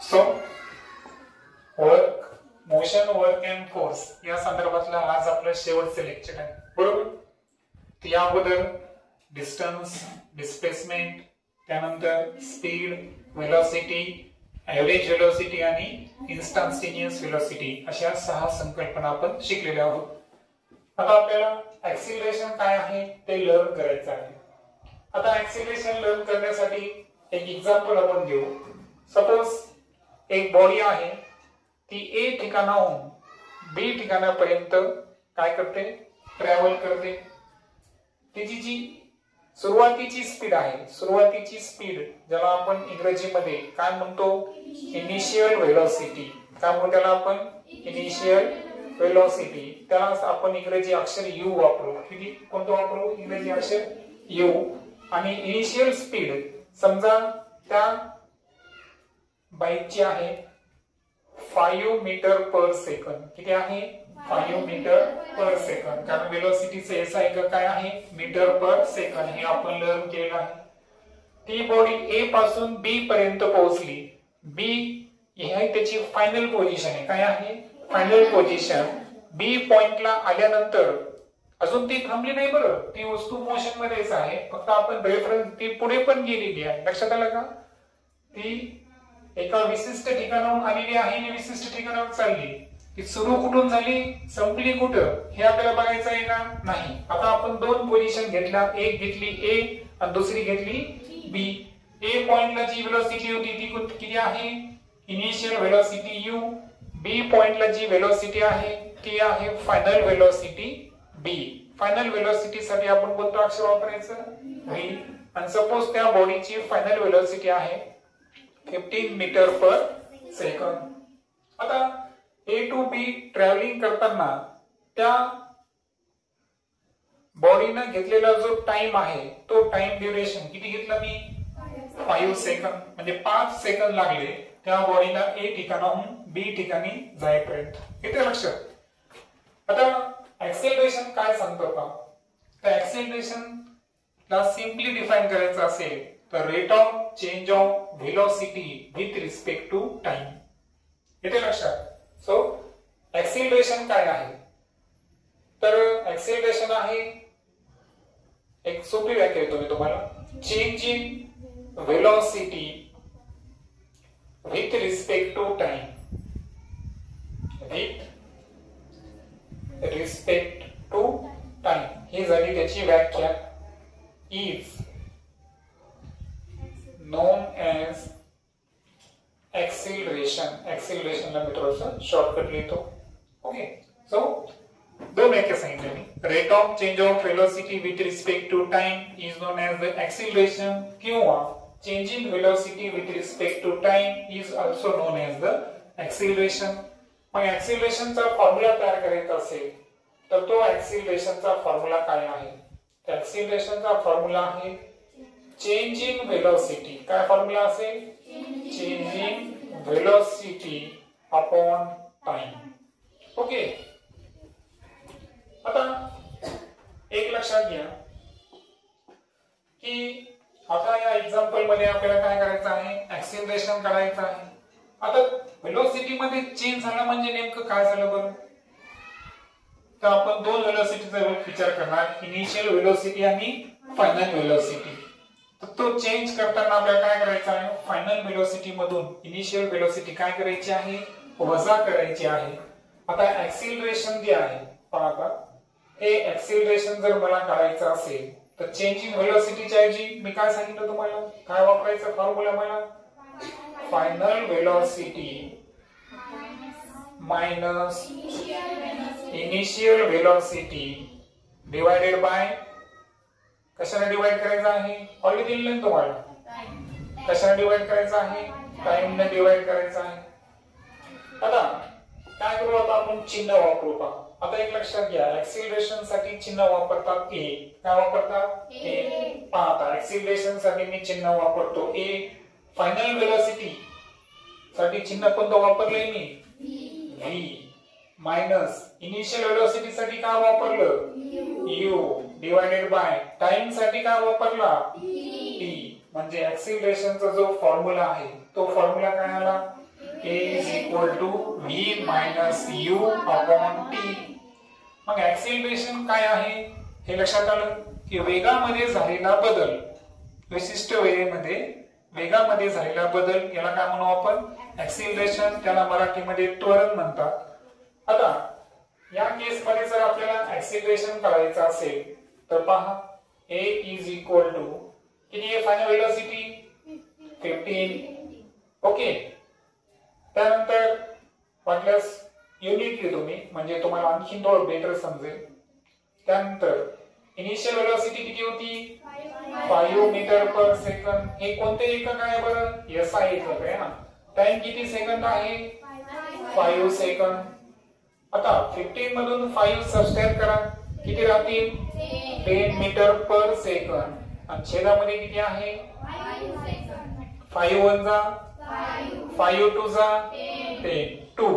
So work, motion, work and force या संदर्भातला आज आपलं शेवटचं लेक्चर आहे, बरोबर. तर या अगोदर डिस्टन्स, डिस्प्लेसमेंट, त्यानंतर स्पीड, व्हेलॉसिटी, एव्हरेज व्हेलॉसिटी आणि इन्स्टंटेनियस व्हेलॉसिटी अशा 6 संकल्पना आपण शिकलेल्या आहोत. आता आपल्याला ऍक्सिलरेशन काय आहे ते लर्न करायचं आहे. आता ऍक्सिलरेशन लर्न करण्यासाठी एक एक्झाम्पल आपण घेऊ. सपोज एक बॉडी आहे, ती ए ठिकाणाहून बी ठिकाणापर्यंत काय करते, ट्रॅव्हल करते. तिची जी सुरुवातीची स्पीड आहे, सुरुवातीची स्पीड ज्याला आपण इंग्रजीमध्ये काय म्हणतो, इनिशियल व्हेलॉसिटी. काय म्हणतो त्याला आपण, इनिशियल व्हेलॉसिटी. त्याला आपण इंग्रजी अक्षर यू वापरू. किती, कोणतं वापरू, इंग्रजी अक्षर यू. आणि इनिशियल स्पीड समजा त्या बाईकची आहे 5 मीटर पर सेकंद. किती आहे, 5 मीटर पर सेकंद. कारण व्हेलॉसिटीचं एसआय एकक काय आहे, मीटर पर सेकंद. हे आपण लर्न केलं आहे. ती बॉडी ए पासून बी पर्यंत पोहोचली. बी ही त्याची फायनल पोझिशन आहे. काय आहे, फायनल पोझिशन. बी पॉइंटला आल्यानंतर अजून ती थांबली नाही, बरं. ती वस्तू मोशन मध्येच आहे, फक्त आपण रेफरन्स, ती पुढे पण गेलेली आहे. लक्षात आलं का. ती एका विशिष्ट ठिकाणाहून आलेली आहे आणि विशिष्ट ठिकाणावर चालली. ती सुरू कुठून झाली, संपली कुठं, हे आपल्याला बघायचं आहे का, नाही. आता आपण 2 पोझिशन घेतल्या, एक घेतली ए आणि दुसरी घेतली बी. ए पॉइंटला जी व्हेलॉसिटी होती ती किती आहे, इनिशियल व्हेलॉसिटी यू. बी पॉइंटला जी व्हेलॉसिटी आहे ती आहे फायनल व्हेलॉसिटी बी. फायनल व्हेलॉसिटी साठी आपण कोणतं अक्षर वापरायचं, व्ही. आणि सपोज त्या बॉडीची फायनल व्हेलॉसिटी आहे 15 मीटर पर सेकंद. आता ए टू बी ट्रॅव्हलिंग करताना त्या बॉडीनं घेतलेला जो टाइम आहे तो टाइम ड्युरेशन किती घेतला मी, 5 सेकंद. म्हणजे 5 सेकंद लागले त्या बॉडीला ए ठिकाणाहून बी ठिकाणी जाईपर्यंत. येते लक्षात. आता ऍक्सेलरेशन काय सांगतो का, तर ऍक्सेलरेशन ला सिम्पली डिफाइन करायचं असेल तर rate of change of velocity with respect to time. येते लक्षात. सो ऍक्सेलरेशन काय आहे, तर ऍक्सेलरेशन आहे, एक सोपी व्याख्या देतो मी तुम्हाला, change in velocity with respect to time. With respect to time ही झाली त्याची व्याख्या. Is known as acceleration. acceleration ला मी थोडंसं शॉर्टकट लिहितो. ओके. सो 2 व्याख्या सांगितल्या मी. Rate of change of velocity with respect to time is known as the acceleration किंवा change in velocity with respect to time is also known as the acceleration. मग acceleration formula तयार करायचा असेल तर तो acceleration फॉर्म्युला काय आहे, तर acceleration फॉर्म्युला आहे चेंज इन व्हेलॉसिटी. काय फॉर्म्युला असेल, change in velocity upon time. Okay. आता एक लक्षात घ्या की आता या एक्झाम्पल मध्ये आपल्याला काय करायचं आहे, ऍक्सेलरेशन काढायचं आहे. आता व्हेलॉसिटी मध्ये चेंज झाला म्हणजे नेमकं काय झालं बरं, तर आपण 2 व्हेलॉसिटीचा विचार करणार, इनिशियल व्हेलॉसिटी आणि फायनल व्हेलॉसिटी. तर तो चेंज करताना आपल्याला काय करायचं आहे, फायनल व्हेलॉसिटी मधून इनिशियल व्हेलॉसिटी काय करायची आहे, वजा करायची आहे. आता ऍक्सेलरेशन जे आहे पहा, हे ऍक्सेलरेशन जर मला काढायचं असेल तर चेंज इन व्हेलॉसिटीच्या ऐवजी मी काय सांगितलं तुम्हाला, काय वापरायचं फॉर्म्युला, मला final velocity minus initial velocity divided by, कशाने डिवाइड करायचं आहे, ऑलरेडी दिलेलं आहे तुम्हाला. कशाने डिवाइड करायचं आहे, टाइम ने डिवाइड करायचं आहे. आता काय करू, आता आपण चिन्ह वापरू का. आता एक लक्षात घ्या, ऍक्सेलरेशन साठी चिन्ह वापरतात ए. काय वापरतात, ए. आता ऍक्सेलरेशन साठी मी चिन्ह वापरतो ए. फायनल व्हेलॉसिटी साठी चिन्ह कोणतं वापरलंय मी, व्ही. मायनस इनिशियल व्हेलॉसिटी साठी काय वापरलं, यू. डिवाइडेड बाय टाइम साठी काय वापरला, टी. म्हणजे ऍक्सेलरेशनचा जो फॉर्म्युला आहे तो फॉर्म्युला काय आला, equal to V minus U upon T. मग ऍक्सिलरेशन काय आहे हे लक्षात आलं की वेगामध्ये झालेला बदल, विशिष्ट वेळेमध्ये वेगामध्ये झालेला बदल याला काय म्हणू आपण ऍक्सिलरेशन, त्याला मराठीमध्ये त्वरण म्हणतात. आता या केस मध्ये जर आपल्याला ऍक्सिलरेशन काढायचं असेल तर पहा a इज इक्वल टू किती आहे फायनल वेलोसिटी 15. ओके. त्यानंतर वाटल्यास युनिट लिहितो मी म्हणजे तुम्हाला आणखी थोडं बेटर समजेल. त्यानंतर इनिशियल वेलोसिटी किती होती 5 मीटर पर सेकंद. हे कोणते एकक आहे बरं एसआय एकक आहे ना. टाइम किती सेकंद आहे 5 सेकंद. आता 15 मधून 5 सबट्रॅक्ट करा किती राहतील 10 मीटर पर सेकंद. आणि छेदामध्ये किती आहे 5 1 जा 5 2 जा 10 2.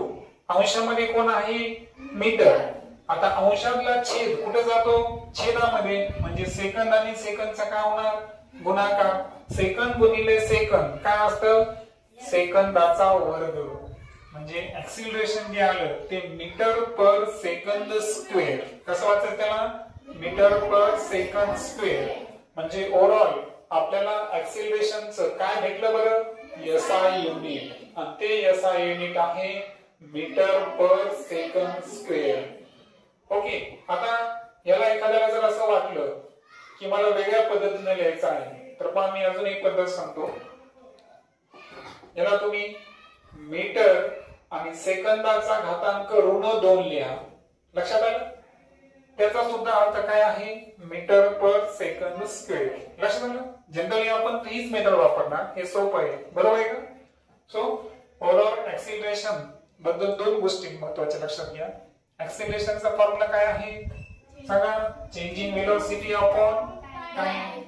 अंशामध्ये कोण आहे मीटर. आता अंशातला छेद कुठे जातो छेदामध्ये म्हणजे सेकंद आणि सेकंदचा काय होणार गुणाकार. सेकंद गुणिले सेकंद काय असतं सेकंदाचा वर्ग. म्हणजे ऍक्सिलरेशन जे आलं ते मीटर पर सेकंद स्क्वेअर. कसं वाचायचं त्याला मीटर पर सेकंद स्क्वेअर. म्हणजे ओव्हरऑल आपल्याला ऍक्सिलरेशनचं काय भेटलं बरं एसआय युनिट. आणि ते एसआय युनिट आहे metre per second square. Okay. आता याला एखाद्याला जर असं वाटलं की मला वेगळ्या पद्धतीने लिहायचं आहे तर पण मी अजून एक पद्धत सांगतो. याला तुम्ही मीटर आणि सेकंदाचा घातांक ऋण 2 लिहा. लक्षात आलं. त्याचा सुद्धा अर्थ काय आहे मीटर पर सेकंद स्क्वेअर. लक्षात आलं. जनरली आपण हीच मेथड वापरणार. हे सोपं आहे बरोबर आहे का. सो ओव्हरऑल ऍक्सिलरेशन बद्दल 2 गोष्टी महत्त्वाच्या लक्षात घ्या. ऍक्सिलरेशनचा फॉर्म्युला काय आहे सांगा change in velocity upon time.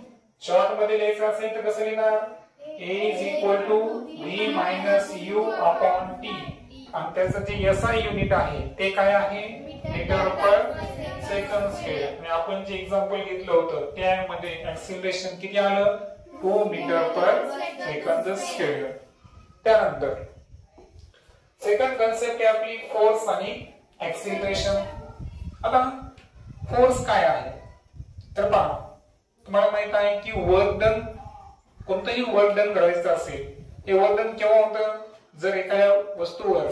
Short मध्ये लिहायचं असेल तर कसं लिहिणार a is equal to v minus u upon t. आणि त्याचं जे एसआय युनिट आहे ते काय आहे मीटर पर सेकंद स्क्वेअर. आणि आपण जे एक्झाम्पल घेतलं होतं त्यामध्ये ऍक्सिलरेशन किती आलं 2 मीटर पर सेकंद स्क्वेअर. त्यानंतर सेकंड कन्सेप्ट आहे आपली फोर्स आणि ऍक्सिलरेशन. आता फोर्स काय आहे तर पहा तुम्हाला माहित आहे की वर्क डन कोणतंही वर्क डन करायचं असेल हे वर्क डन केव्हा होतं जर एखाद्या वस्तूवर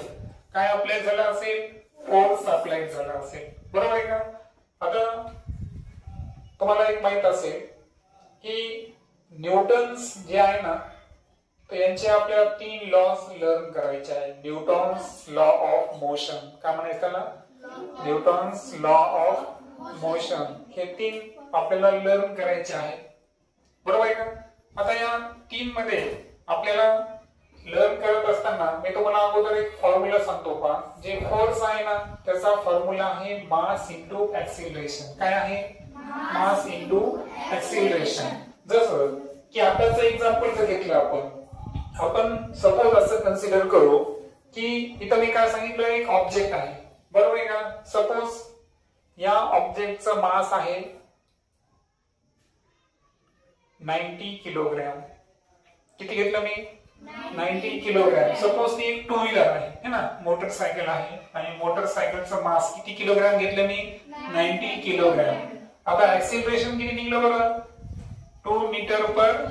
काय अप्लाय झालं असेल फोर्स अप्लाय झाला असेल बरोबर आहे का. आता तुम्हाला एक माहित असेल की न्यूटन्स जे आहे ना तर यांचे आपल्याला 3 लॉज लर्न करायचे आहेत. न्यूटन्स लॉ ऑफ मोशन काय म्हणायचं त्याला न्यूटन्स लॉ ऑफ मोशन. हे 3 आपल्याला लर्न करायचे आहेत बरोबर आहे का. आता या 3 मध्ये आपल्याला लर्न करत असताना मी तुम्हाला अगोदर एक फॉर्म्युला सांगतो पहा. जे फोर्स आहे ना त्याचा फॉर्म्युला आहे मास इनटू ऍक्सिलरेशन. काय आहे मास इनटू ऍक्सिलरेशन. जसं की आताचं एक्झाम्पल जर घेतलं आपण सपोज असं कन्सिडर करू की इथं मी काय सांगितलं एक ऑब्जेक्ट आहे बरोबर आहे का. सपोज या ऑब्जेक्टचं मास आहे 90 किलोग्रॅम. किती घेतलं मी 90 किलोग्रॅम. सपोज ती एक 2 व्हीलर आहे ना मोटरसायकल आहे आणि मोटरसायकलचं मास किती किलोग्रॅम घेतलं मी 90 किलोग्रॅम. आता ऍक्सिलरेशन किती निघलं बरं 2 मीटर पर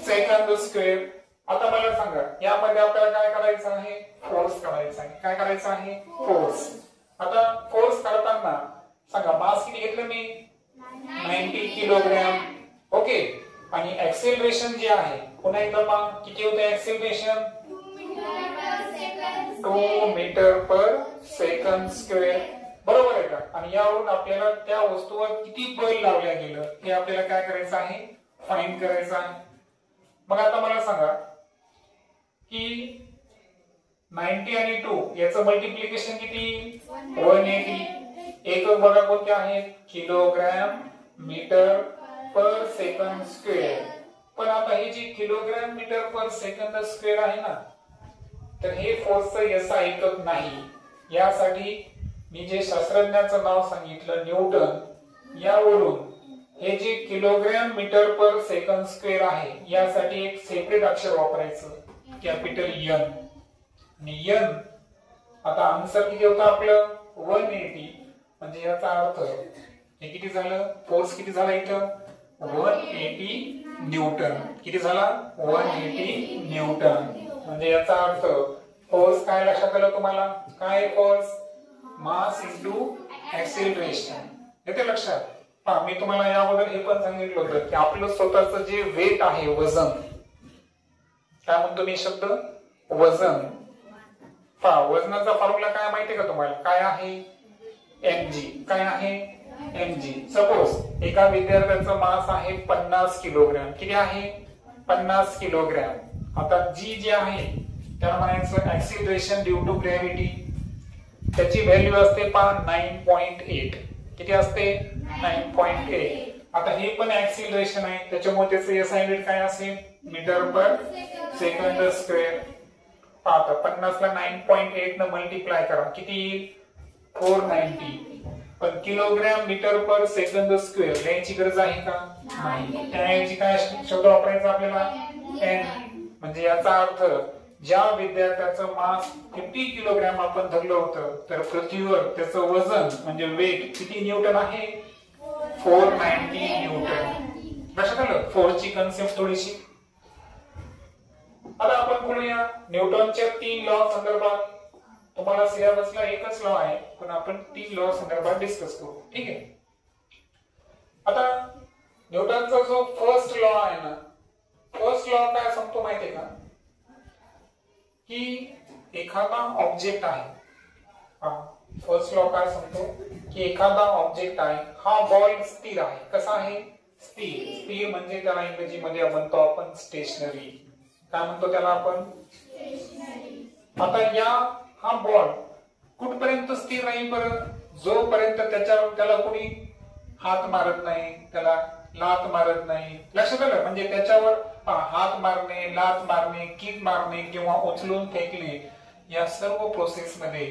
सेकंद स्क्वेअर. आता मला सांगा यामध्ये आपल्याला काय करायचं आहे फोर्स काढायचा आहे. काय करायचं आहे फोर्स. आता फोर्स काढताना सांगा मास किती घेतलं मी 90 किलोग्रॅम. ओके. आणि ऍक्सिलरेशन जे आहे पुन्हा एकदा पहा किती होतं acceleration 2 metre per second square बरोबर आहे का. आणि यावरून आपल्याला त्या वस्तूवर किती बल लावल्या गेलं हे आपल्याला काय करायचं आहे फाइंड करायचं आहे. मग आता मला सांगा की 90 आणि 2 याचं मल्टिप्लिकेशन किती 180. एकक बघा कोणते आहेत kilogram metre per second square. पण आता हे जे kilogram metre per second square आहे ना तर हे फोर्सचं एसआय एकक नाही. यासाठी मी जे शास्त्रज्ञाचं नाव सांगितलं न्यूटन यावरून हे जे kilogram metre per second square आहे यासाठी एक सेपरेट अक्षर वापरायचं कॅपिटल एन. आणि एन आता आन्सर किती होतं आपलं 180. म्हणजे याचा अर्थ हे किती झालं, फोर्स किती झाला इथं 180 न्यूटन. किती झाला 180 न्यूटन. म्हणजे याचा अर्थ फोर्स काय लक्षात आलं तुम्हाला, काय फोर्स, मास इंटू ऍक्सिलरेशन. येते लक्षात. पहा मी तुम्हाला याबद्दल हे पण सांगितलं होतं की आपलं स्वतःचं जे वेट आहे, वजन, काय म्हणतो मी शब्द, वजन. पहा वजनाचा फॉर्म्युला काय माहितीये का तुम्हाला, काय आहे mg. काय आहे mg. सपोज एका विद्यार्थ्याचं मास आहे 50 किलोग्रॅम. किती आहे 50 किलोग्रॅम. आता g जे आहे त्याला म्हणायचं ऍक्सिलरेशन ड्यू टू ग्रॅव्हिटी. त्याची व्हॅल्यू असते पहा 9.8. किती असते 9.8. आता हे पण ऍक्सिलरेशन आहे, त्याच्यामुळे त्याचं एसआय युनिट काय असेल मीटर पर सेकंड स्क्वेअर. आता 50 ला 9.8 न मल्टिप्लाय करा, किती येईल 490. पण kilogram metre per second square याची गरज आहे का, नाही. त्याऐवजी काय शब्द वापरायचा आपल्याला n. म्हणजे याचा अर्थ ज्या विद्यार्थ्याचं मास 50 किलोग्रॅम आपण धरलं होतं, तर पृथ्वीवर त्याचं वजन म्हणजे वेट किती न्यूटन आहे 490 न्यूटन. लक्षात आलं फोर्सची कन्सेप्ट थोडीशी. आता आपण बोलूया न्यूटनच्या 3 लॉ संदर्भात. तुम्हाला सिलेबसला एकच लॉ आहे, पण आपण 3 लॉ संदर्भात डिस्कस करू. ठीक आहे. आता न्यूटनचा जो फर्स्ट लॉ आहे ना, फर्स्ट लॉ काय सांगतो माहितीये का, की एखादा ऑब्जेक्ट आहे. फर्स्ट लॉ काय सांगतो की एखादा ऑब्जेक्ट आहे, हा बॉल स्थिर आहे. कसा आहे स्थिर. स्थिर म्हणजे त्याला इंग्रजीमध्ये म्हणतो आपण स्टेशनरी. काय म्हणतो त्याला आपण आता हा बॉल कुठपर्यंत स्थिर राहील बरं, जोपर्यंत त्याला कोणी हात मारत नाही, त्याला लात मारत नाही. लक्षात आलं. म्हणजे त्याच्यावर हात मारणे, लात मारणे, किक मारणे किंवा उचलून फेकणे या सर्व प्रोसेस मध्ये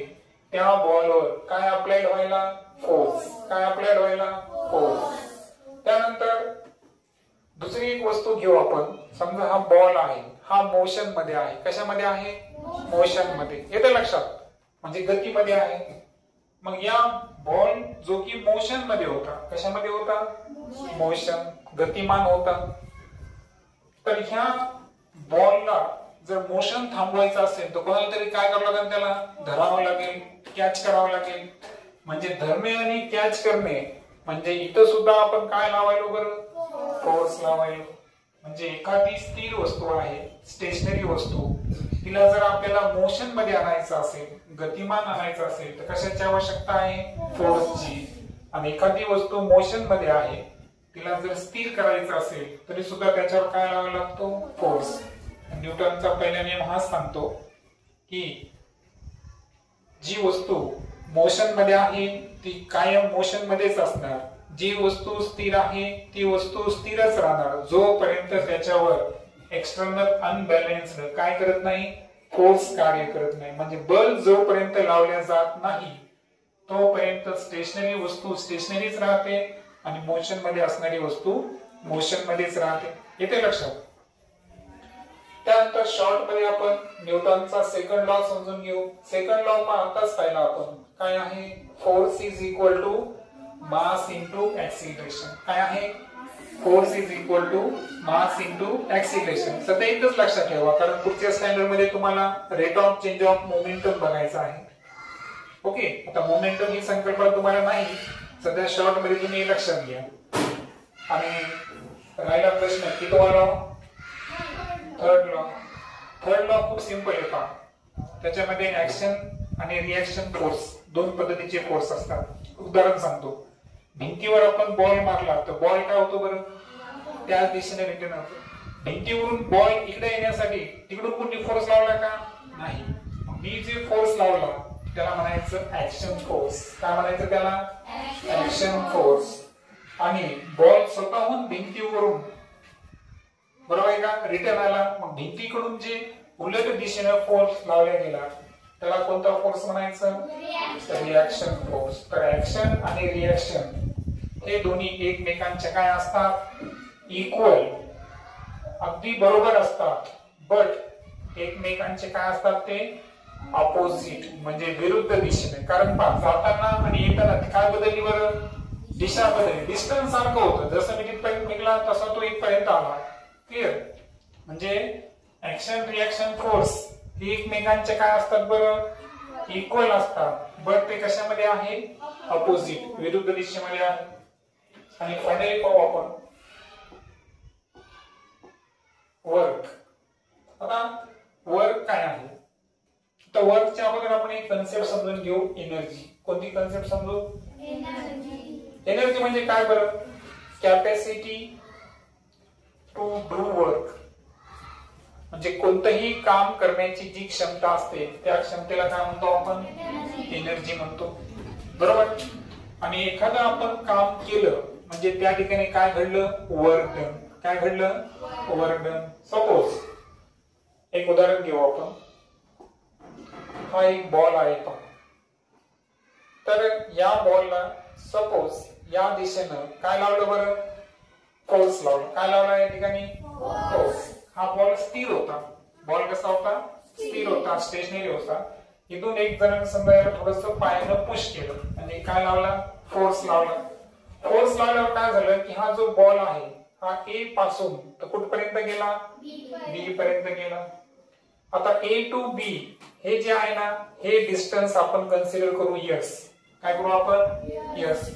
त्या बॉलवर काय अप्लाइड व्हायला फोर्स. काय अप्लाइड व्हायला फोर्स. त्यानंतर दुसरी एक वस्तू घेऊ आपण. समजा हा बॉल आहे, हा मोशन मध्ये आहे. कशामध्ये आहे मोशन मध्ये. येते लक्षात. म्हणजे गतीमध्ये आहे. मग या बॉल जो की मोशन मध्ये होता, कशामध्ये होता मोशन, गतिमान होता. तर ह्या बॉलला जर मोशन थांबवायचं असेल तर कोणाला तरी काय करावं लागेल, त्याला धरावं लागेल, कॅच करावं लागेल. म्हणजे धरणे आणि कॅच करणे म्हणजे इथं सुद्धा आपण काय लावायलो बरं फोर्स लावायलो. म्हणजे एखादी स्थिर वस्तू आहे, स्टेशनरी वस्तू, तिला जर आपल्याला मोशन मध्ये आणायचं असेल, गतिमान आणायचं असेल तर कशाची आवश्यकता आहे फोर्सची. आणि एखादी वस्तू मोशन मध्ये आहे, तिला जर स्थिर करायचं असेल तरी सुद्धा त्याच्यावर काय लावावा लागतो फोर्स. न्यूटनचा पहिला नियम हाच सांगतो की जी वस्तू मोशन मध्ये आहे ती कायम मोशन मध्येच असणार. जी वस्तू स्थिर आहे ती वस्तू स्थिरच राहणार जोपर्यंत त्याच्यावर एक्सटर्नल अनबॅलन्स्ड काय करत नाही फोर्स कार्य करत नाही. म्हणजे बल जोपर्यंत लावल्या जात नाही तोपर्यंत स्टेशनरी वस्तू स्टेशनरीच राहते आणि मोशन मध्ये असणारी वस्तू मोशन मध्येच राहते. येते लक्षात. त्यानंतर शॉर्ट मध्ये आपण न्यूटनचा सेकंड लॉ समजून घेऊ. सेकंड लॉ आताच पाहिला आपण. काय आहे force is equal to mass into acceleration. काय आहे force is equal to mass into acceleration. सध्या इथंच लक्षात ठेवा कारण पुढच्या स्टँडर्ड मध्ये तुम्हाला rate of change of momentum बघायचा आहे. ओके. आता मोमेंटम ही संकल्पना तुम्हाला नाही, सध्या शॉर्ट मध्ये तुम्ही लक्षात घ्या. आणि राहिला प्रश्न की तुम्हाला थर्ड लॉ खूप सिंपल आहे पहा. त्याच्यामध्ये ऍक्शन आणि रिएक्शन फोर्स दोन पद्धतीचे फोर्स असतात. उदाहरण सांगतो. भिंतीवर आपण बॉल मारला तर बॉल काय होतो बरं त्याच दिशेने रिटर्न होतो. भिंतीवरून बॉल इकडे येण्यासाठी तिकडून कोणी फोर्स लावला का नाही. मी जे फोर्स लावला त्याला म्हणायचं ऍक्शन फोर्स. काय म्हणायचं त्याला ऍक्शन फोर्स. आणि बॉल स्वतःहून भिंतीवरून बरोबर आहे का रिटर्न आला. मग भिंतीकडून जे उलट दिशेने फोर्स लावला गेला त्याला कोणता फोर्स म्हणायचं रिएक्शन फोर्स. तर ऍक्शन आणि रिएक्शन हे दोन्ही एकमेकांचे काय असतात इक्वल, अगदी बरोबर असतात. बट एकमेकांचे काय असतात ते अपोजिट म्हणजे विरुद्ध दिशेने. कारण जाताना आणि येताना काय बदलली बरं, दिशा बदलली. डिस्टन्स सारखं होतं, जसं मी तिथपर्यंत निघाला तसा तो इथपर्यंत आला. क्लिअर. म्हणजे ऍक्शन रिएक्शन फोर्स ही एकमेकांचे काय असतात बरं, इक्वल असतात, बट ते कशामध्ये आहे, अपोजिट विरुद्ध दिशेमध्ये आहे. आणि फायनली पाहू आपण वर्क. आता वर्क काय आहे, तर वर्कच्या अगोदर आपण एक कन्सेप्ट समजून घेऊ, एनर्जी. कोणती कन्सेप्ट समजू, एनर्जी म्हणजे काय बरं, कॅपॅसिटी टू डू वर्क. म्हणजे कोणतंही काम करण्याची जी क्षमता असते त्या क्षमतेला काय म्हणतो आपण, एनर्जी म्हणतो. बरोबर. आणि एखादं आपण काम केलं म्हणजे त्या ठिकाणी काय घडलं, वर्क डन. काय घडलं, वर्क डन. सपोज एक उदाहरण घेऊ आपण. हा एक बॉल आहे पहा. तर या बॉलला सपोज या दिशेनं काय लावलं बरं, फोर्स लावलं. काय लावला या ठिकाणी, फोर्स. हा बॉल स्थिर होता. बॉल कसा होता, स्थिर होता, स्टेशनरी होता. इथून एक जणांनी समजा याला थोडस पायानं पुश केलं आणि काय लावला, फोर्स लावला. फोर्स लावल्यावर काय झालं की हा जो बॉल आहे हा ए पासून तर कुठपर्यंत गेला, बी पर्यंत गेला. आता ए टू बी हे जे आहे ना, हे डिस्टन्स आपण कन्सिडर करू यस. काय करू आपण, यस.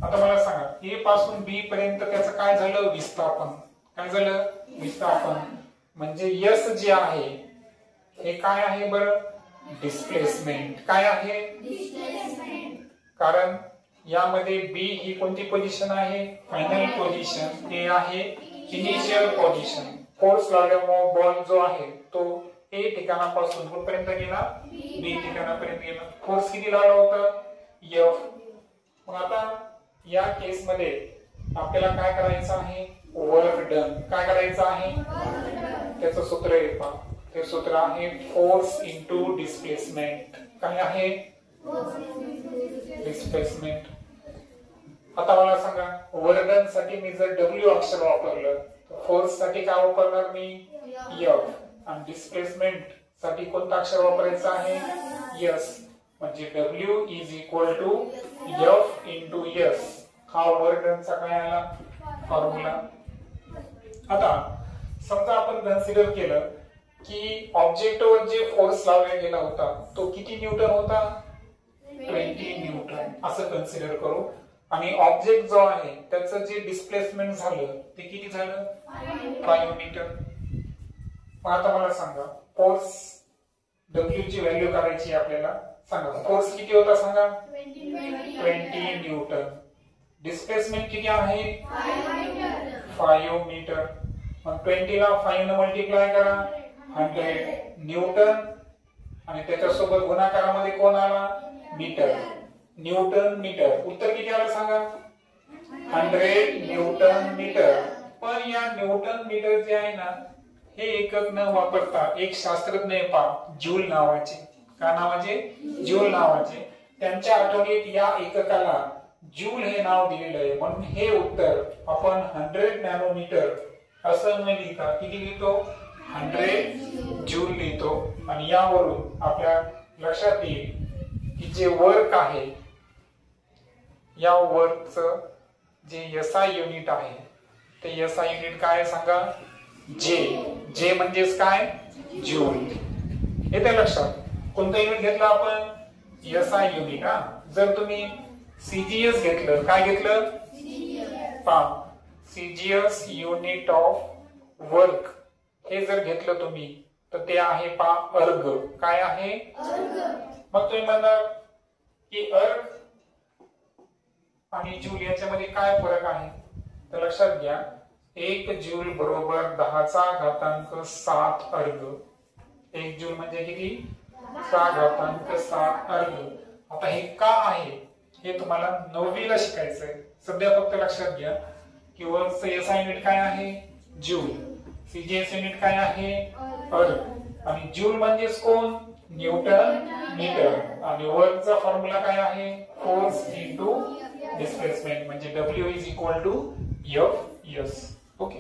आता मला सांगा, ए पासून बी पर्यंत त्याचं काय झालं, विस्थापन. काय झालं, विस्थापन. म्हणजे यस जे आहे हे काय आहे बरं, डिस्प्लेसमेंट. काय आहे, डिस्प्लेसमेंट. कारण यामध्ये बी ही कोणती पोझिशन आहे, फायनल पोझिशन. ए आहे इनिशियल पोझिशन. फोर्स लावल्यामुळे बॉल जो आहे तो ए ठिकाणापासून कुठपर्यंत गेला, बी ठिकाणापर्यंत गेला. फोर्स किती लावला होता, एफ. मग आता या केस मध्ये आपल्याला काय करायचं आहे, वर्क डन. काय करायचं आहे, त्याचं सूत्र आहे पहा. ते सूत्र आहे फोर्स इंटू डिस्प्लेसमेंट. काय आहे, डिस्प्लेसमेंट. आता मला सांगा, वर्क डन साठी मी जर डब्ल्यू अक्षर वापरलं, फोर्स साठी काय वापरणार मी, एफ. आणि डिस्प्लेसमेंट साठी कोणतं अक्षर वापरायचं आहे, यस. म्हणजे W is equal to F into yes. हा वर्क डनचा काय आला, फॉर्म्युला. आता समजा आपण कन्सिडर केलं की ऑब्जेक्टवर जे फोर्स लावला गेला होता तो किती न्यूटन होता, 20 न्यूटन असं कन्सिडर करू. आणि ऑब्जेक्ट जो आहे त्याचं जे डिस्प्लेसमेंट झालं ते किती झालं, 5 मीटर. मग आता मला सांगा, फोर्स डब्ल्यू ची व्हॅल्यू काढायची आपल्याला. सांगा फोर्स किती होता, सांगा 20 न्यूटन. डिस्प्लेसमेंट किती आहे, 5 मीटर. मग 20 ला 5 ने मल्टिप्लाय करा, 100 न्यूटन. आणि त्याच्यासोबत गुणाकारामध्ये कोण आला, मीटर. Newton metre. उत्तर किती आलं सांगा, 100 न्यूटन मीटर. पण या न्यूटन मीटर जे आहे ना, हे एकक न वापरता एक शास्त्रज्ञ आहे पहा, जूल नावाचे. का नावाचे, जूल नावाचे. त्यांच्या आठवणीत या एककाला जूल हे नाव दिलेलं आहे. म्हणून हे उत्तर आपण 100 नॅनोमीटर असं न लिहिता किती लिहितो, 100 जूल लिहितो. आणि यावरून आपल्या लक्षात येईल की जे वर्क आहे या वर्कचं जे एसआय युनिट आहे ते एसआय युनिट काय सांगा, जे. जे म्हणजेच काय, जूल. येते लक्षात. कोणतं युनिट घेतलं आपण, एसआय युनिट. हा, जर तुम्ही सीजीएस घेतलं, काय घेतलं, पहा सीजीएस युनिट ऑफ वर्क हे जर घेतलं तुम्ही तर ते आहे पहा अर्ग. काय आहे, मग तुम्ही म्हणणार की अर्ग आणि जूल याच्यामध्ये काय फरक आहे. तर लक्षात घ्या, 1 जूल बरोबर 10⁻7 अर्ग. 1 जूल म्हणजे किती, 10⁻7 अर्ग. आता हे का आहे हे तुम्हाला 9वी ला शिकायचंय. सध्या फक्त लक्षात घ्या की वर्कचं एसआय युनिट काय आहे, जूल. सीजीएस युनिट काय आहे, अर्ग. आणि जूल म्हणजेच कोण, न्यूटन मीटर. आणि वर्कचा फॉर्म्युला काय आहे, फोर्स इंटू डिस्प्लेसमेंट. म्हणजे W is equal to F S. Okay.